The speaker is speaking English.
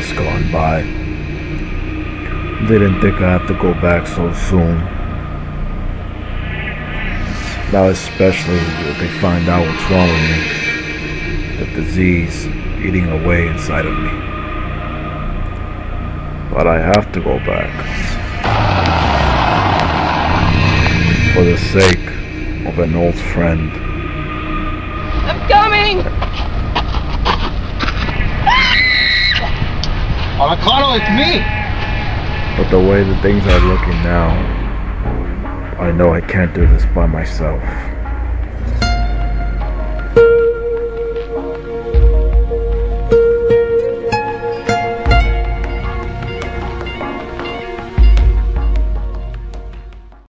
has gone by. Didn't think I have to go back so soon. Now especially if they find out what's wrong with me. The disease eating away inside of me. But I have to go back. For the sake of an old friend. I'm coming! Avocado, it's me! But the way that things are looking now, I know I can't do this by myself.